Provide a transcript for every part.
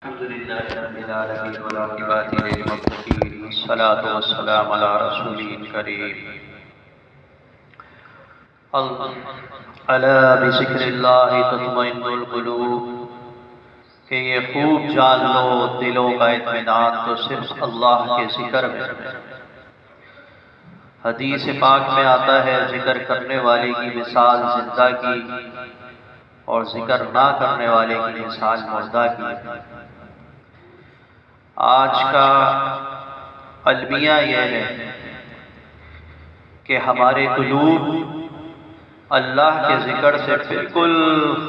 الحمد لله رب العالمين والعاقبة للمتقين والصلاة والسلام على رسوله الكريم ألا بذكر الله تطمئن القلوب کہ یہ خوب جان لو دلوں کا اطمینان تو صرف اللہ کے ذکر میں۔ حدیث پاک میں آتا ہے ذکر کرنے والے کی مثال زندہ کی اور ذکر نہ کرنے والے کی مثال مردہ کی۔ آج کا المیہ یہ ہے کہ ہمارے قلوب اللہ کے ذکر سے بالکل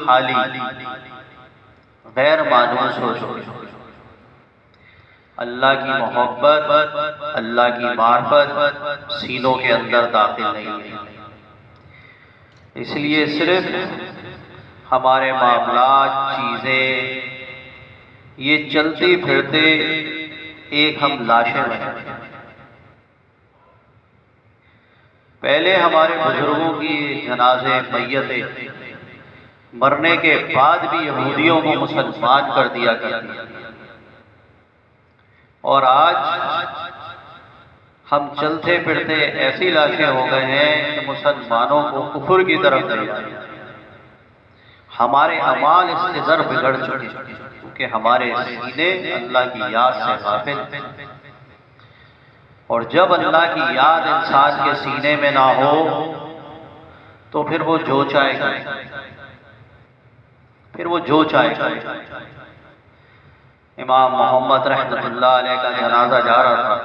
خالی، غیر مانوس ہو چکے۔ اللہ کی محبت، اللہ کی معرفت سینوں کے اندر داخل نہیں ہے۔ اس لیے صرف ہمارے معاملات، چیزیں یہ چلتی پھرتے ایک ہم لاشیں بنے۔ پہلے ہمارے بزرگوں کی جنازے، میتیں مرنے کے بعد بھی یہودیوں کو مسلمان کر دیا کرتی، اور آج ہم چلتے پھرتے ایسی لاشیں ہو گئے ہیں کہ مسلمانوں کو کفر کی طرف لے جاتے ہیں۔ ہمارے اعمال اس قدر بگڑ چکے کہ ہمارے سینے اللہ کی یاد سے غافل ہیں، اور جب اللہ کی یاد انسان کے سینے میں نہ ہو تو پھر وہ جو چاہے گا، امام محمد رحمۃ اللہ علیہ کا جنازہ جا رہا تھا،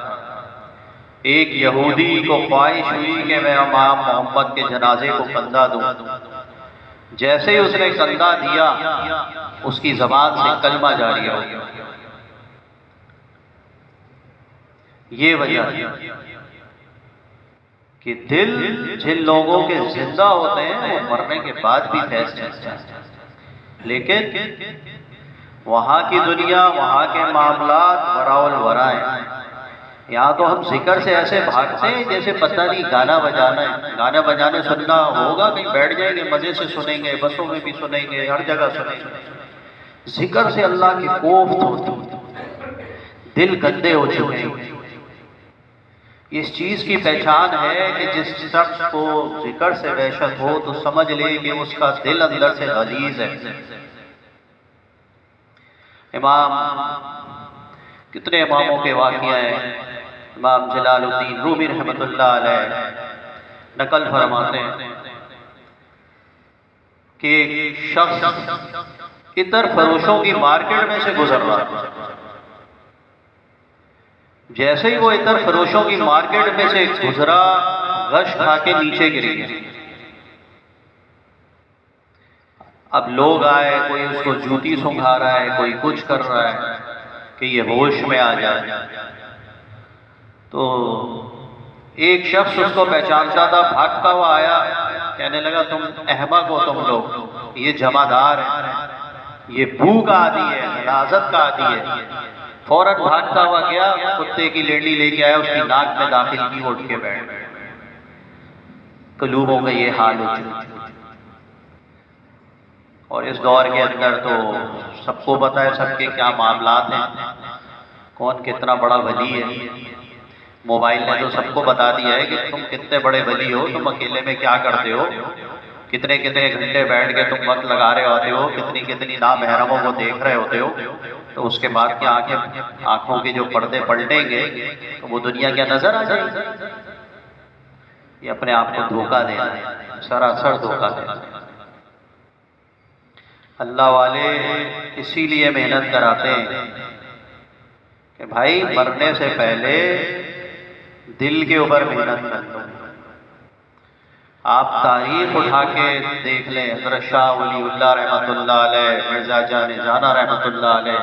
ایک یہودی کو خواہش ہوئی کہ میں امام محمد کے جنازے کو کندھا دوں۔ جیسے ہی اس نے کندھا دیا اس کی زبان سے کلمہ جاری ہو گیا۔ یہ وجہ کہ دل جن لوگوں کے زندہ ہوتے ہیں وہ مرنے کے بعد بھی فیصلے کرتے ہیں، لیکن وہاں کی دنیا، وہاں کے معاملات وراء الورا ہیں۔ یہاں تو ہم ذکر سے ایسے بھاگتے ہیں جیسے پتہ نہیں گانا بجانا ہے۔ گانا بجانے سننا ہوگا کہیں بیٹھ جائیں گے، مزے سے سنیں گے، بسوں میں بھی سنیں گے، ہر جگہ سنیں گے۔ ذکر سے اللہ کی کوفت ہوتی، دل گندے ہو چکے ہیں۔ اس چیز کی پہچان ہے کہ جس شخص کو ذکر سے وحشت ہو تو سمجھ لے کہ اس کا دل اندر سے غلیظ ہے۔ کتنے اماموں کے واقعہ ہیں۔ امام جلال الدین رومی رحمۃ اللہ علیہ نقل فرماتے ہیں کہ ایک شخص عطر فروشوں کی مارکیٹ میں سے گزر رہا تھا۔ جیسے ہی وہ عطر فروشوں کی مارکیٹ میں سے گزرا، غش کھا کے نیچے گر گیا۔ اب لوگ آئے، کوئی اس کو جوتی سنگھا رہا ہے، کوئی کچھ کر رہا ہے کہ یہ ہوش میں آ جائے۔ تو ایک شخص اس کو پہچانتا تھا، بھاگتا ہوا آیا، کہنے لگا تم احمق ہو، تم لوگ، یہ جمعدار ہے، یہ بو کا عادی ہے، غلاظت کا عادی ہے۔ فوراً بھاگتا ہوا گیا، کتے کی لیڈی لے کے آیا، اس کی ناک میں داخل کی، اٹھ کے بیٹھ۔ قلوبوں کا یہ حال ہو چکا۔ اور اس دور کے اندر تو سب کو پتہ ہے سب کے کیا معاملات ہیں، کون کتنا بڑا ولی ہے۔ موبائل نے تو سب کو بتا دیا ہے کہ تم کتنے بڑے ولی ہو، تم اکیلے میں کیا کرتے ہو، کتنے کتنے گھنٹے بیٹھ کے تم وقت لگا رہے ہوتے ہو، کتنی کتنی نامحرموں کو دیکھ رہے ہوتے ہو۔ تو اس کے بعد کیا آنکھوں کے جو پردے پلٹیں گے تو وہ دنیا کیا نظر آ جائے گی؟ یہ اپنے آپ کو دھوکہ دینا ہے، سراسر دھوکہ دینا ہے۔ اللہ والے اسی لیے محنت کراتے ہیں کہ بھائی مرنے سے پہلے دل کے اوپر محنت کر لو۔ آپ تاریخ اٹھا کے دیکھ لیں، حضرت شاہ ولی اللہ رحمۃ اللہ علیہ، مرزا جان جانا رحمۃ اللہ علیہ،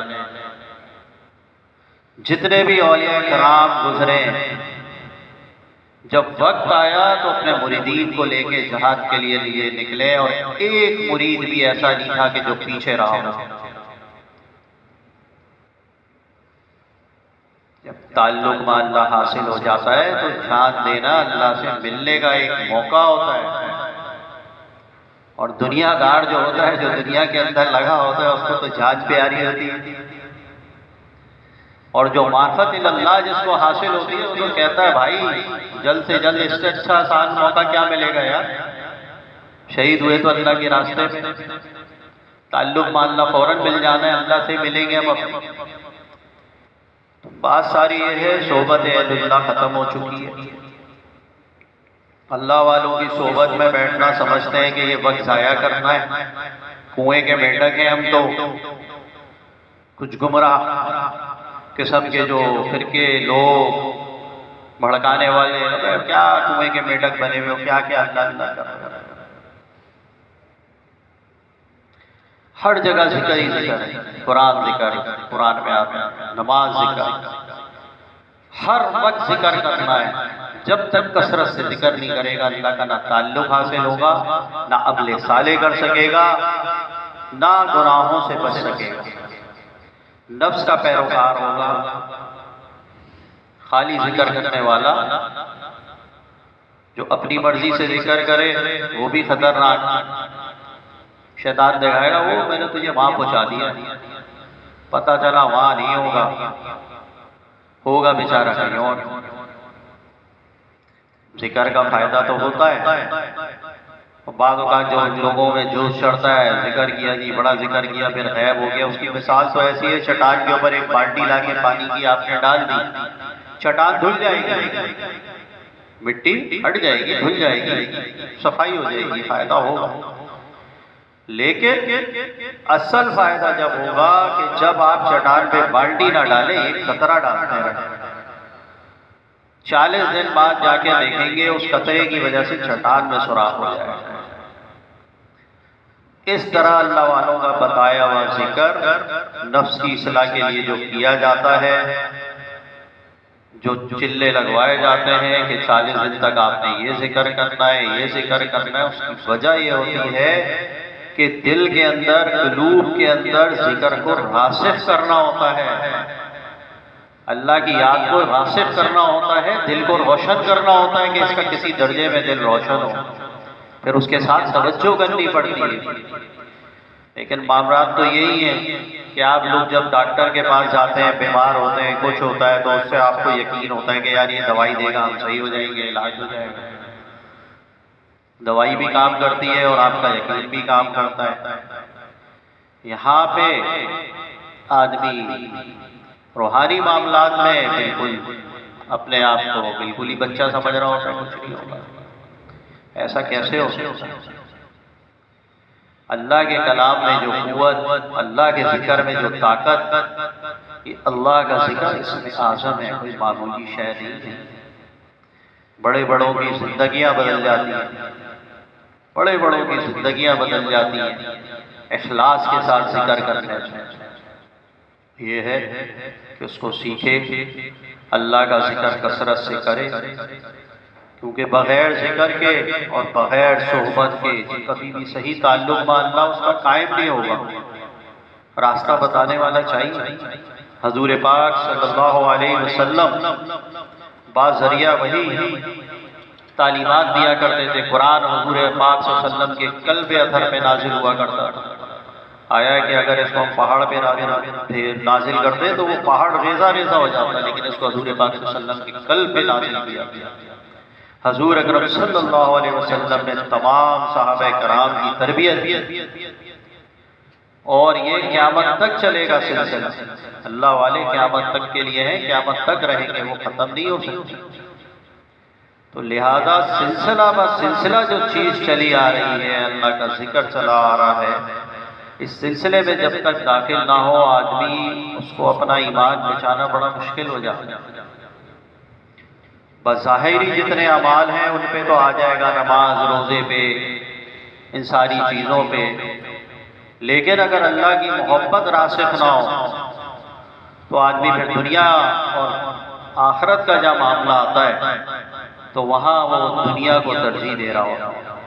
جتنے بھی اولیاء کرام گزرے، جب وقت آیا تو اپنے مریدین کو لے کے جہاد کے لیے نکلے، اور ایک مرید بھی ایسا نہیں تھا کہ جو پیچھے رہا ہو۔ جب تعلق میں اللہ حاصل ہو جاتا ہے تو جان دینا اللہ سے ملنے کا ایک موقع ہوتا ہے، اور دنیا دار جو ہوتا ہے، جو دنیا کے اندر لگا ہوتا ہے، اس کو تو جان پیاری ہوتی ہے۔ اور جو معرفت اللہ جس کو حاصل ہوتی ہے وہ تو کہتا ہے بھائی جلد سے جلد اس سے اچھا آسان موقع کیا ملے گا یار، شہید ہوئے تو اللہ کے راستے میں، تعلق ماننا فوراً مل جانا ہے، اللہ سے ملیں گے ہم اپنے۔ بات ساری یہ ہے صحبت اہل اللہ ختم ہو چکی ہے، اللہ والوں کی صحبت میں بیٹھنا سمجھتے ہیں کہ یہ وقت ضائع کرنا ہے، کنویں کے مینڈک ہیں ہم تو، کچھ گمراہ قسم کے جو فرقے لوگ بھڑکانے والے، کیا کنویں کے مینڈک بنے ہوئے ہو، کیا کیا اللہ اللہ کر رہے ہیں۔ ہر جگہ ذکر ہی ذکر ہے، قرآن ذکر، قرآن میں آتا ہے نماز ذکر، ہر وقت ذکر کرنا ہے۔ جب تک کثرت سے ذکر نہیں کرے گا اللہ کا نہ تعلق حاصل ہوگا، نہ عمل صالح کر سکے گا، نہ گناہوں سے بچ سکے گا، نفس کا پیروکار ہوگا۔ خالی ذکر کرنے والا جو اپنی مرضی سے ذکر کرے وہ بھی خطرناک، شیطان دکھائے گا وہ میں نے تجھے وہاں پہنچا دیا، پتہ چلا وہاں نہیں ہوگا بیچارہ کہیں اور۔ ذکر کا فائدہ تو ہوتا ہے، بعض اوقات جو لوگوں میں جوش چڑھتا ہے، ذکر کیا جی بڑا ذکر کیا پھر غائب ہو گیا، اس کی مثال تو ایسی ہے چٹان کے اوپر ایک بالٹی لا کے پانی کی آپ نے ڈال دی، چٹان دھل جائے گی، مٹی ہٹ جائے گی، دھل جائے گی، صفائی ہو جائے گی، فائدہ ہوگا۔ لیکن اصل فائدہ جب ہوگا کہ جب آپ چٹان پہ بالٹی نہ ڈالیں، ایک قطرہ ڈالتے رہیں، 40 دن بعد جا کے دیکھیں گے اس قطرے کی وجہ سے چٹان میں سوراخ ہو جائے گا۔ اس طرح اللہ والوں کا بتایا ہوا ذکر نفس کی اصلاح کے لیے جو کیا جاتا ہے، جو چلے لگوائے جاتے ہیں کہ 40 دن تک آپ نے یہ ذکر کرنا ہے، یہ ذکر کرنا ہے، اس کی وجہ یہ ہوتی ہے کہ دل کے اندر، قلوب کے اندر ذکر کو راسخ کرنا ہوتا ہے، اللہ کی یاد کو راسخ کرنا ہوتا ہے، دل کو روشن کرنا ہوتا ہے کہ اس کا کسی درجے میں دل روشن ہو، پھر اس کے ساتھ توجہ کرنی پڑتی ہے۔ لیکن معاملات تو یہی ہیں کہ آپ لوگ جب ڈاکٹر کے پاس جاتے ہیں، بیمار ہوتے ہیں، کچھ ہوتا ہے تو اس سے آپ کو یقین ہوتا ہے کہ یار یہ دوائی دے گا ہم صحیح ہو جائیں گے، علاج ہو جائے گا۔ دوائی بھی کام کرتی ہے اور آپ کا یقین بھی کام کرتا ہے۔ یہاں پہ آدمی روحانی معاملات میں بالکل اپنے آپ کو بالکل ہی بچہ سمجھ رہا ہوتا ہے، کچھ نہیں ہوگا۔ ایسا کیسے ہو سکتا ہے؟ اللہ کے کلام میں جو قوت، اللہ کے ذکر میں جو طاقت، یہ اللہ کا ذکر اس میں اعظم ہے، کوئی معمولی شے نہیں ہے۔ بڑے بڑوں کی زندگیاں بدل جاتی ہیں، بڑے بڑوں کی زندگیاں بدل جاتی ہیں اخلاص کے ساتھ ذکر کرنے سے۔ یہ ہے کہ اس کو سیکھے، اللہ کا ذکر کثرت سے کرے، کیونکہ بغیر ذکر کے اور بغیر صحبت کے کبھی بھی صحیح تعلق با اللہ اس کا قائم نہیں ہوگا۔ راستہ بتانے والا چاہیے۔ حضور پاک صلی اللہ علیہ وسلم باذریعہ وحی تعلیمات دیا کرتے تھے۔ قرآن حضور پاک صلی اللہ علیہ وسلم کے قلب اطہر پہ نازل ہوا کرتا تھا۔ آیا ہے کہ اگر اس کو ہم پہاڑ پہ نازل کرتے تو وہ پہاڑ ریزہ ریزہ ہو جاتا، لیکن اس کو حضور پاک صلی اللہ علیہ وسلم کے قلب پہ نازل کیا۔ حضور اکرم صلی اللہ علیہ وسلم نے تمام صحابہ کرام کی تربیت کی، اور یہ قیامت تک چلے گا سلسلہ۔ اللہ والے قیامت تک کے لیے ہیں، قیامت تک رہیں گے، وہ ختم نہیں ہو سکتی۔ تو لہذا سلسلہ بہ سلسلہ جو چیز چلی آ رہی ہے، اللہ کا ذکر چلا آ رہا ہے، اس سلسلے میں جب تک داخل نہ ہو آدمی، اس کو اپنا ایمان بچانا بڑا مشکل ہو جاتا ہے۔ بظاہری جتنے اعمال ہیں ان پہ تو آ جائے گا، نماز روزے پہ، ان ساری چیزوں پہ، لیکن اگر اللہ کی محبت راسخ نہ ہو تو آدمی پھر دنیا اور آخرت کا جب معاملہ آتا ہے تو وہاں وہ دنیا کو ترجیح دے رہا ہوتا ہے۔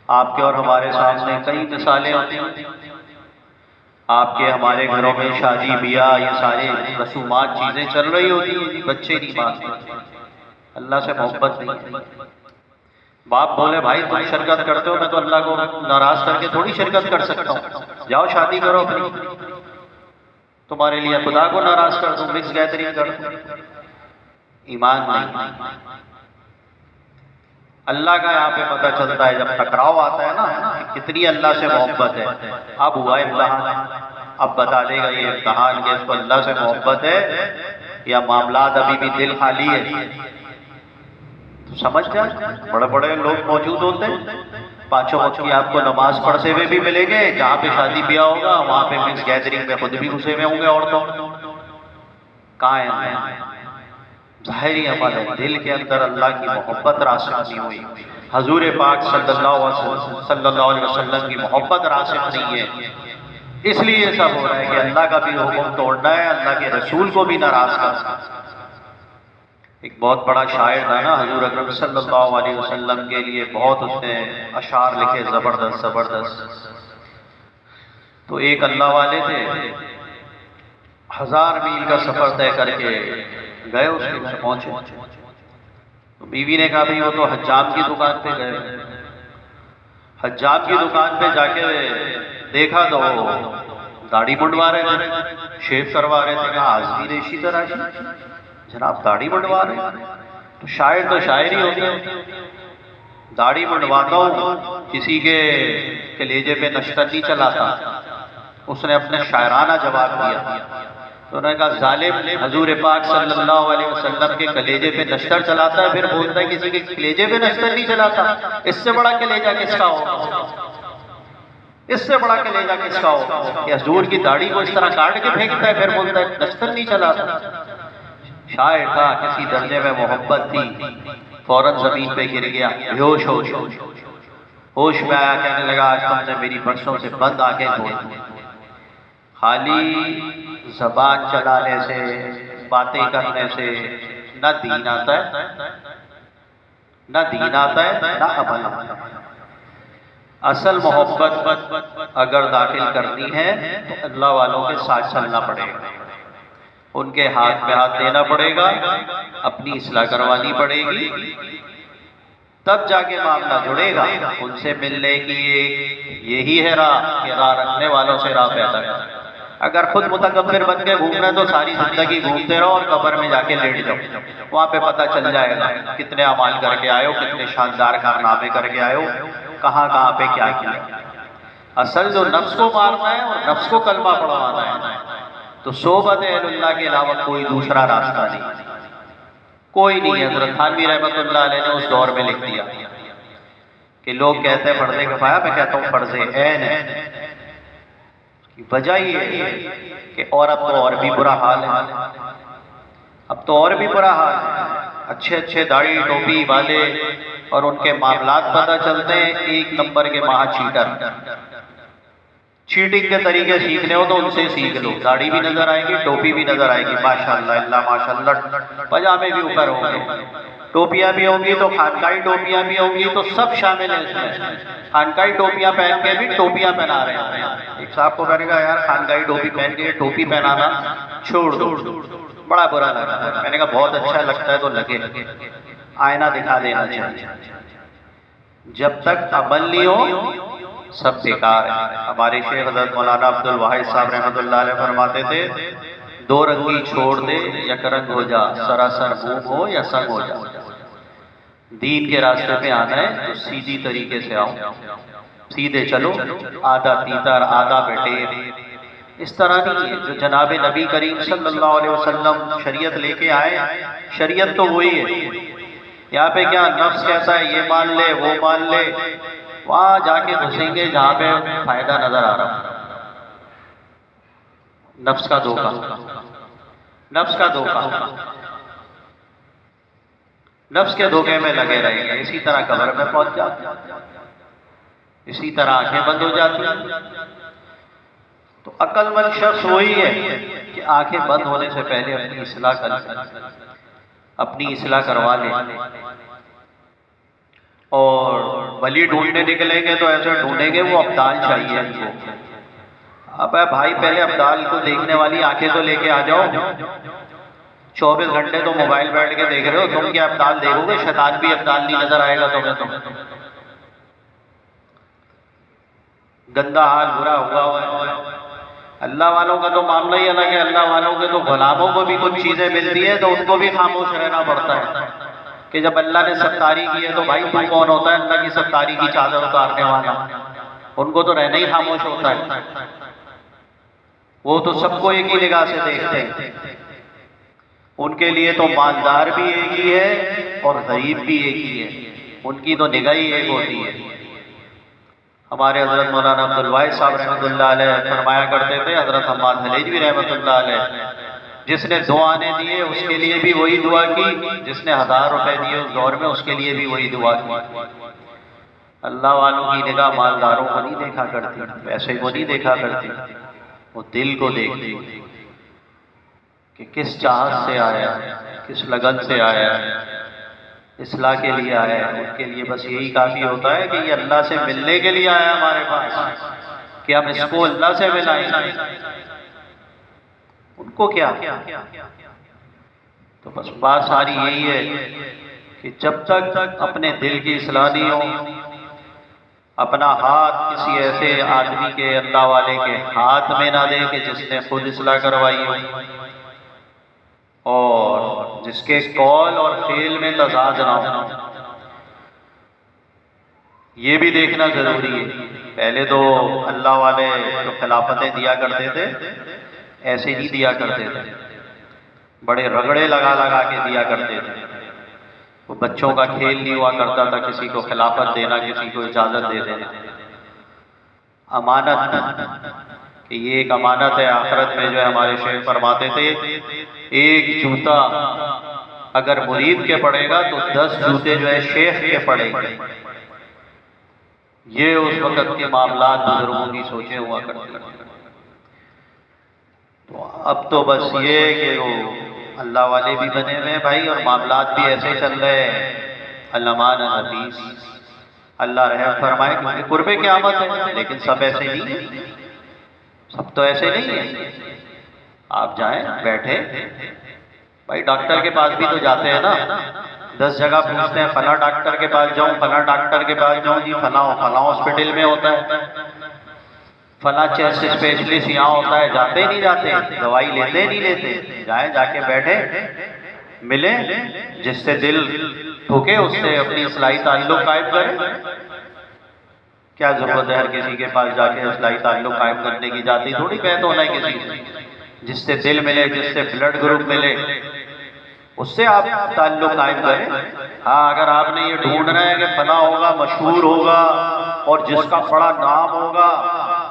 آپ کے اور ہمارے سامنے کئی مثالیں ہوتی ہیں، آپ کے ہمارے گھروں میں شادی بیاہ یہ سارے رسومات چیزیں چل رہی ہوتی ہیں، بچے نہیں مانتے، اللہ سے محبت نہیں۔ باپ بولے بھائی تم شرکت کرتے ہو، میں تو اللہ کو ناراض کر کے تھوڑی شرکت کر سکتا ہوں، جاؤ شادی کرو اپنی۔ تمہارے لیے خدا کو ناراض کر دوں، مکس گیدرنگ کر دوں؟ ایمان نہیں۔ اللہ کا یہاں پہ پتہ چلتا ہے، جب ٹکراؤ آتا ہے نا کہ کتنی اللہ سے محبت ہے۔ اب ہوا امتحان، اب بتا دے گا یہ امتحان کہ اس کو اللہ سے محبت ہے یا معاملات ابھی بھی دل خالی ہے۔ تو سمجھ جائیں، بڑے بڑے لوگ موجود ہوتے ہیں، پانچوں وقت کی آپ کو نماز پڑھتے ہوئے بھی ملیں گے، جہاں پہ شادی بیاہ ہوگا وہاں پہ مکس گیدرنگ میں خود بھی گھسے ہوئے ہوں گے عورتوں۔ کہاں ہیں؟ ظاہری عمل ہے، دل کے اندر اللہ کی محبت راسخ نہیں ہوئی، حضور پاک صلی اللہ علیہ وسلم کی محبت راسخ نہیں ہے، اس لیے یہ سب ہو رہا ہے کہ اللہ کا بھی حکم توڑنا ہے، اللہ کے رسول کو بھی ناراض کرنا۔ ایک بہت بڑا شاعر تھا نا حضور اکرم صلی اللہ علیہ وسلم کے لیے، بہت اس نے اشعار لکھے زبردست زبردست۔ تو ایک اللہ والے تھے، 1000 میل کا سفر طے کر کے گئے، اس کے پہنچے تو بیوی نے کہا بھئی وہ تو حجام کی دکان پہ گئے۔ حجام کی دکان پہ جا کے دیکھا تو داڑھی منڈوا رہے تھے، شیو کروا رہے تھے۔ کہا آج بھی ریشی طرح جناب داڑھی منڈوا رہے ہیں؟ تو شاعر تو شاعر ہی ہوتے ہیں، داڑھی منڈواتا ہوں کسی کے کلیجے پہ نشتر نہیں چلاتا۔ اس نے اپنے شاعرانہ جواب دیا، تو انہوں نے کہا ظالم، حضور پاک صلی اللہ علیہ وسلم کے کلیجے پہ نشتر چلاتا ہے، پھر بولتا ہے کسی کے کلیجے پہ نشتر نہیں چلاتا؟ اس سے بڑا کلیجہ کس کا ہوگا؟ اس سے بڑا کلیجہ کس کا ہوگا کہ حضور کی داڑھی کو اس طرح کاٹ کے پھینکتا ہے، پھر بولتا ہے نشتر نہیں چلاتا؟ شاعر تھا، کسی درجے میں محبت تھی، فوراً زمین پہ گر گیا، بے ہوش ہوش میں آیا، کہنے لگا آج تم نے میری برسوں سے بند آنکھیں کھول دی، خالی زبان چلانے سے، باتیں کرنے سے نہ دین آتا ہے، نہ دین آتا ہے، نہ عمل آتا ہے۔ اصل محبت اگر داخل کرنی ہے تو اللہ والوں کے ساتھ چلنا پڑے گا، ان کے ہاتھ میں ہاتھ دینا پڑے گا، اپنی اصلاح کروانی پڑے گی، تب جا کے معاملہ جڑے گا۔ ان سے ملنے کی یہی ہے راہ کہ راہ رکھنے والوں سے راہ پیدا کر۔ اگر خود متکبر بن کے گھومنا ہے تو ساری زندگی گھومتے رہو اور قبر میں جا کے لیٹ جاؤ، وہاں پہ پتہ چل جائے گا کتنے اعمال کر کے آئے ہو، کتنے شاندار کارنامے کر کے آئے ہو، کہاں کہاں پہ کیا کیا۔ اصل جو نفس کو مارنا ہے اور نفس کو کلمہ پڑھوانا ہے، تو صحبت اہل اللہ کے علاوہ کوئی دوسرا راستہ نہیں، کوئی نہیں۔ حضرت تھانوی رحمۃ اللہ علیہ نے اس دور میں لکھ دیا کہ لوگ کہتے ہیں پردے کفایہ، میں کہتا ہوں فرض عین ہے۔ وجہ یہ ہے کہ عورت تو اور بھی برا حال ہے، اب تو اور بھی برا حال ہے، اچھے اچھے داڑھی ٹوپی والے اور ان کے معاملات پتہ چلتے ہیں، ایک نمبر کے مہا چیٹر۔ چیٹنگ کے طریقے سیکھنے ہو تو ان سے سیکھ لو، داڑھی بھی نظر آئے گی، ٹوپی بھی نظر آئے گی، ماشاءاللہ اللہ ماشاءاللہ، پاجامے بھی اوپر ہوں گے، ٹوپیاں بھی ہوں گی تو خانقاہی ٹوپیاں بھی ہوں گی، تو سب شامل ہیں اس میں۔ خانقاہی ٹوپیاں پہن کے بھی ٹوپیاں پہنا رہے ہیں۔ ایک صاحب کو کہنے گا یار خانقاہی ٹوپی پہن کے ٹوپی پہنانا چھوڑ دو، بڑا برا لگا۔ میں نے کہا بہت اچھا لگتا ہے تو لگے، آئینہ دکھا دینا چاہیے، جب تک عمل نہیں ہو سب بیکار ہے۔ ہمارے شیخ حضرت مولانا عبد الواحد صاحب رحمۃ اللہ علیہ فرماتے تھے، دو رنگی چھوڑ دے یک رنگ ہو جا، سراسر موم ہو یا سنگ ہو جا۔ دین کے راستے پہ آنا ہے تو سیدھی طریقے سے آؤ، سیدھے چلو، آدھا تیتر آدھا بیٹے، اس طرح نہیں ہے۔ جو جناب نبی کریم صلی اللہ علیہ وسلم شریعت لے کے آئے، شریعت تو وہی ہے۔ یہاں پہ کیا نفس کہتا ہے یہ مان لے وہ مان لے، وہاں جا کے گھسیں گے جہاں پہ فائدہ نظر آ رہا۔ نفس کا دھوکہ، نفس کا دھوکہ، نفس کے دھوکے میں لگے رہیں گے، اسی طرح قبر میں پہنچ جاتے، اسی طرح آنکھیں بند ہو جاتی۔ تو عقل مند شخص وہی ہے کہ آنکھیں بند ہونے سے پہلے اپنی اصلاح کر لے، اپنی اصلاح کروا لے۔ اور ولی ڈھونڈنے نکلیں گے تو ایسے ڈھونڈیں گے وہ ابدال چاہیے ان کو۔ اب بھائی پہلے ابدال کو دیکھنے والی آنکھیں تو لے کے آ جاؤ، 24 گھنٹے تو موبائل بیٹھ کے دیکھ رہے ہو، تم کیا ابدال دیکھو گے؟ شیطان بھی ابدال نہیں نظر آئے گا تمہیں تو۔ گندا حال برا ہوا ہے۔ اللہ والوں کا تو معاملہ ہی الگ ہے. اللہ والوں کے تو غلاموں کو بھی کچھ چیزیں ملتی ہیں تو ان کو بھی خاموش رہنا پڑتا ہے کہ جب اللہ نے ستاری کی ہے تو بھائی تو کون ہوتا ہے اللہ کی ستاری کی چادر اتارنے والا؟ ان کو تو رہنا ہی خاموش ہوتا ہے. وہ تو سب کو ایک ہی نگاہ سے دیکھتے ہیں. ان کے لیے تو مالدار بھی ایک ہی ہے اور غریب بھی ایک ہی ہے. ان کی تو نگاہ ہی ایک ہوتی ہے. ہمارے حضرت مولانا عبد الواحد صاحب رحمۃ اللہ علیہ فرمایا کرتے تھے، حضرت حماد حلیجوی رحمۃ اللہ علیہ، جس نے 2 آنے دیے اس کے لیے بھی وہی دعا کی، جس نے 1000 روپے دیے اس دور میں اس کے لیے بھی وہی دعا کی. اللہ والوں کی نگاہ مالداروں کو نہیں دیکھا کرتی، پیسے کو نہیں دیکھا کرتی، وہ دل کو دیکھتی کہ کس چاہت سے آیا، کس لگن سے آیا، اصلاح کے لیے آیا ہے. ان کے لیے بس یہی کافی ہوتا ہے کہ یہ اللہ سے ملنے کے لیے آیا ہمارے پاس، کہ ہم اس کو اللہ سے ملائیں. ان کو کیا؟ تو بس بات ساری یہی ہے کہ جب تک اپنے دل کی اصلاح نہیں ہو، اپنا ہاتھ کسی ایسے آدمی کے، اللہ والے کے ہاتھ میں نہ دے کہ جس نے خود اصلاح کروائی ہو اور جس کے قول اور فعل میں تضاد نہ ہو. یہ بھی دیکھنا ضروری ہے. پہلے تو اللہ والے جو خلافتیں دیا کرتے تھے ایسے نہیں دیا کرتے تھے، بڑے رگڑے لگا لگا کے دیا کرتے تھے. وہ بچوں کا کھیل نہیں ہوا کرتا تھا کسی کو خلافت دینا، کسی کو اجازت دے دینا. امانت، کہ یہ ایک امانت ہے. آخرت میں جو ہے ہمارے شیخ فرماتے تھے ایک جوتا اگر مرید کے پڑے گا تو 10 جوتے جو ہے شیخ کے پڑیں گے. یہ اس وقت کے معاملات بزرگوں کی سوچیں ہوا کرتی ہیں. تو اب تو بس یہ کہ وہ اللہ والے بھی بنے ہوئے بھائی اور معاملات بھی ایسے چل رہے ہیں. علمان حدیث اللہ رحم فرمائے کیونکہ قرب قیامت ہے، لیکن سب ایسے نہیں ہیں، سب تو ایسے نہیں ہیں. آپ جائیں بیٹھے، بھائی ڈاکٹر کے پاس بھی تو جاتے ہیں نا، 10 جگہ پوچھتے ہیں فلاں ڈاکٹر کے پاس جاؤں، فلاں ڈاکٹر کے پاس جاؤں، جی فلاں ہاسپٹل میں ہوتا ہے، فلاں چیسٹ اسپیشلسٹ یہاں ہوتا ہے. جاتے نہیں جاتے، دوائی لیتے نہیں لیتے. جائیں، جا کے بیٹھے، ملیں، جس سے دل ٹھوکے اس سے اپنی اصلاحی تعلق قائم کریں. کیا ضرورت ہے ہر کسی کے پاس جا کے اصلاحی تعلق قائم کرنے کی؟ جاتی تھوڑی بیعت ہونا ہے کسی سے. جس سے دل ملے، جس سے بلڈ گروپ ملے، اس سے آپ تعلق قائم کریں. ہاں اگر آپ نے یہ ڈھونڈنا ہے کہ فلاں ہوگا، مشہور ہوگا اور جس کا بڑا نام ہوگا،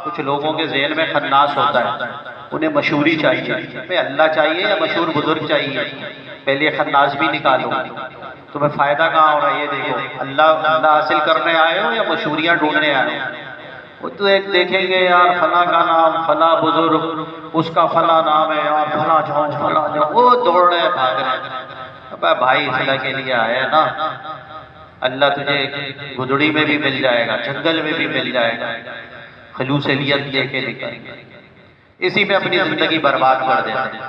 کچھ لوگوں کے ذہن میں خناس ہوتا ہے، انہیں مشہوری چاہیے. اللہ چاہیے یا مشہور بزرگ چاہیے؟ پہلے یہ خناس بھی نکالو. تمہیں فائدہ کہاں ہو رہا ہے یہ دیکھو. اللہ حاصل کرنے آئے ہو یا مشہوریاں ڈھونڈنے آئے ہو؟ وہ تو ایک دیکھیں گے یار فلاں کا نام، فلاں بزرگ، اس کا فلاں نام ہے یار، فلاں جان، فلاں جان، وہ دوڑ رہے ہیں، بھاگ رہے ہیں. ابے بھائی اصلاح کے لیے آئے نا، اللہ تجھے گدڑی میں بھی مل جائے گا، جنگل میں بھی مل جائے گا. خلوص نیت لے کے نکل، اسی میں اپنی زندگی برباد کر دیتے ہیں.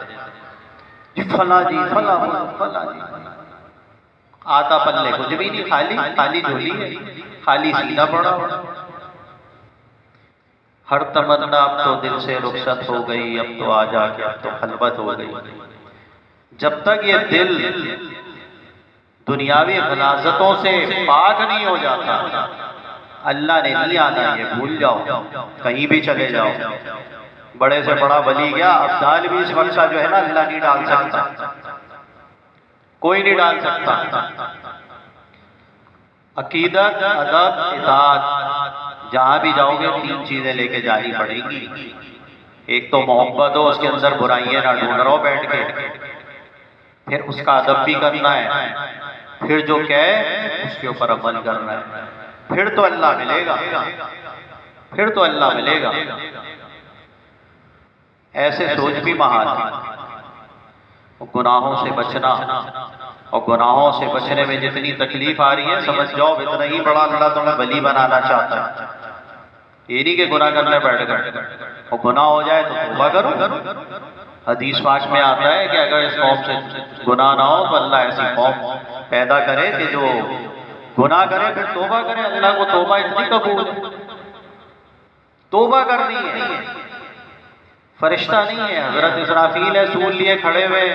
جی فلاں جی، فلاں فلاں جی، آتا پلے کچھ بھی نہیں، خالی خالی جھولی ہے، خالی سینہ پڑا. ہر تمنا اب تو دل سے رخصت ہو گئی، اب تو آ جا کے اب تو خلوت ہو گئی. جب تک یہ دل دنیاوی غلاظتوں سے پاک نہیں ہو جاتا، اللہ نے نہیں آنا، یہ بھول جاؤ. کہیں بھی چلے جاؤ، بڑے سے بڑا ولی گیا، ابدال بھی اس وقت کا جو ہے نا اللہ نہیں ڈال سکتا، کوئی نہیں ڈال سکتا. عقیدت، ادب، اطاعت، جہاں بھی جاؤ گے 3 چیزیں لے کے جانی پڑے گی. ایک تو محبت ہو، اس کے اندر برائیاں نہ ڈھونڈ رہو بیٹھ کے، پھر اس کا ادب بھی کرنا ہے، پھر جو کہے اس کے اوپر عمل کرنا ہے. پھر تو اللہ ملے گا، پھر تو اللہ ملے گا. ایسے سوچ بھی محال ہے. گناہوں سے بچنا، اور گناہوں سے بچنے میں جتنی تکلیف آ رہی ہے سمجھ جاؤ اتنا ہی بڑا اللہ تمہیں ولی بنانا چاہتا ہے. یہ نہیں کہ گناہ کرنے بیٹھ گئے اور گناہ ہو جائے تو توبہ کرو. حدیث پاک میں آتا ہے کہ اگر اس قوم سے گناہ نہ ہو تو اللہ ایسی قوم پیدا کرے کہ جو گناہ کرے پھر توبہ کرے. اللہ کو توبہ اتنی قبول ہے، توبہ کرنی ہے. فرشتہ نہیں ہے، حضرت اسرافیل ہے سول لیے کھڑے ہوئے،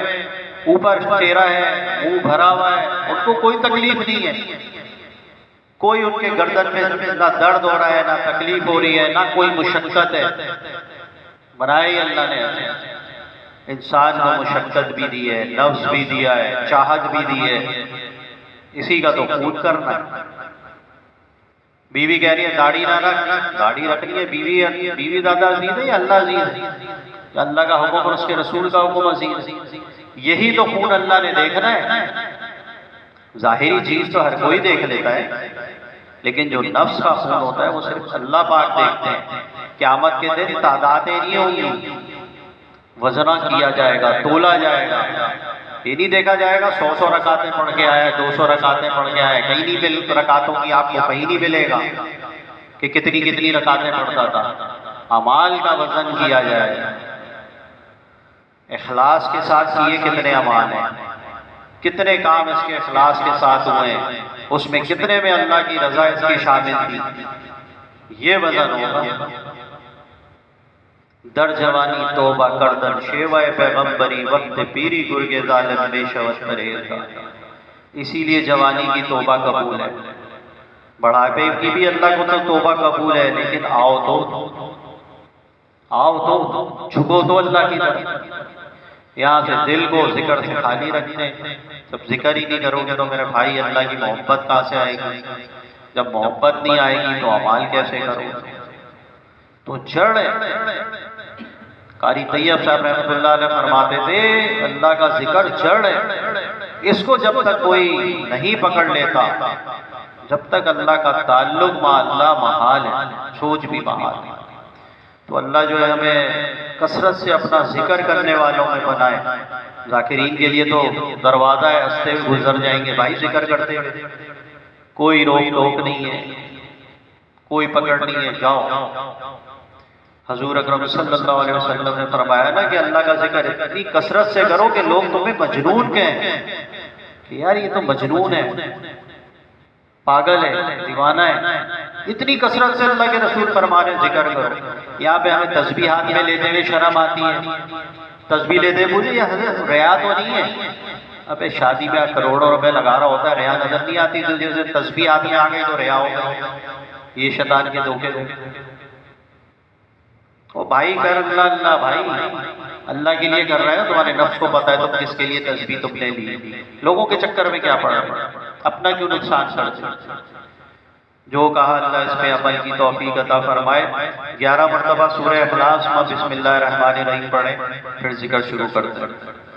اوپر چہرہ ہے، منہ بھرا ہوا ہے، ان کو کوئی تکلیف نہیں ہے، کوئی ان کے گردن میں نہ درد ہو رہا ہے، نہ تکلیف ہو رہی ہے، نہ کوئی مشقت ہے۔ بنایا ہی اللہ نے ایسے، انسان کو مشقت بھی دی ہے، نفس بھی دیا ہے، چاہت بھی دی ہے، اسی کا تو خود کرنا ہے۔ بیوی کہہ رہی ہے داڑھی نہ رکھ، داڑھی رکھنی ہے، بیوی زیادہ عزیز ہے یا اللہ عزیز ہے؟ یا اللہ کا حکم اور اس کے رسول کا حکم عزیز ہے؟ یہی تو خون اللہ نے دیکھنا ہے۔ ظاہری چیز تو ہر کوئی دیکھ لیتا ہے، لیکن جو نفس کا خون ہوتا ہے وہ صرف اللہ پاک دیکھتے ہیں۔ قیامت کے دن تعدادیں نہیں ہوں گی، وزنہ کیا جائے گا، تولا جائے گا، یہ نہیں دیکھا جائے گا 100 رکعتیں پڑھ کے آیا ہے، 200 رکعتیں پڑھ کے آیا ہے، کہیں نہیں مل رکعتوں کی آپ کو کہیں نہیں ملے گا کہ کتنی رکعتیں پڑھتا تھا۔ اعمال کا وزن کیا جائے گا، اخلاص کے ساتھ کیے کتنے اعمال ہیں، کتنے کام اس کے اخلاص کے ساتھ ہوئے ہیں، اس میں کتنے میں اللہ کی رضا اس کی شامل تھی، یہ وزن ہوگا۔ در جوانی توبہ کردن شیوائے پیغمبری، وقت پیری گرگ ظالم بے شوت پرہیزگار۔ اسی لیے جوانی کی توبہ قبول ہے، بڑھاپے کی بھی اللہ کو تو توبہ قبول ہے، لیکن آؤ تو جھکو تو اللہ کی طرف۔ یہاں سے دل کو ذکر سے خالی رکھتے ہیں، جب ذکر ہی نہیں کرو گے تو میرے بھائی اللہ کی محبت کہاں سے آئے گی؟ جب محبت نہیں آئے گی تو اعمال کیسے کرو گے؟ تو جڑ ہے۔ قاری طیب صاحب رحمۃ اللہ علیہ فرماتے تھے اللہ کا ذکر جڑ ہے، اس کو جب تک کوئی نہیں پکڑ لیتا، جب تک اللہ کا تعلق مع اللہ محال ہے، سوچ بھی محال ہے۔ تو اللہ جو ہے ہمیں کثرت سے اپنا ذکر کرنے والوں میں بنائے۔ ذاکرین کے لیے تو دروازہ ہے، ہنستے ہوئے گزر جائیں گے بھائی ذکر کرتے ہوئے، کوئی روک ٹوک نہیں ہے، کوئی پکڑ نہیں ہے، جاؤ۔ حضور اکرم صلی اللہ علیہ وسلم نے فرمایا نا کہ اللہ کا ذکر اتنی کثرت سے کرو کہ لوگ تمہیں مجنون کہیں کہ یار یہ تو مجنون ہے، پاگل ہے، دیوانہ ہے۔ اتنی کثرت سے اللہ کے رسول فرمانے ذکر کرو۔ یہاں پہ ہمیں تسبیح ہاتھ میں لیتے ہوئے شرم آتی ہے، تسبیح لیتے مجھے یہ حضرت ریا تو نہیں ہے؟ ابے شادی بیاہ کروڑوں روپے لگا رہا ہوتا ہے، ریا نظر نہیں آتی؟ تو جیسے تسبیح ہاتھ میں آ گئی تو ریا ہو گئی، یہ شیطان کے دھوکے دے۔ وہ بھائی کر اللہ بھائی اللہ کے لیے کر رہے ہو، تمہارے نفس کو پتا ہے تم کس کے لیے تسبیح تم نے لی، لوگوں کے چکر میں کیا پڑا، اپنا کیوں نقصان کرتے؟ جو کہا اللہ اس پہ عمل کی توفیق عطا فرمائے۔ 11 مرتبہ سورہ اخلاص میں بسم اللہ الرحمن الرحیم پڑھیں، پھر ذکر شروع کرتے ہیں۔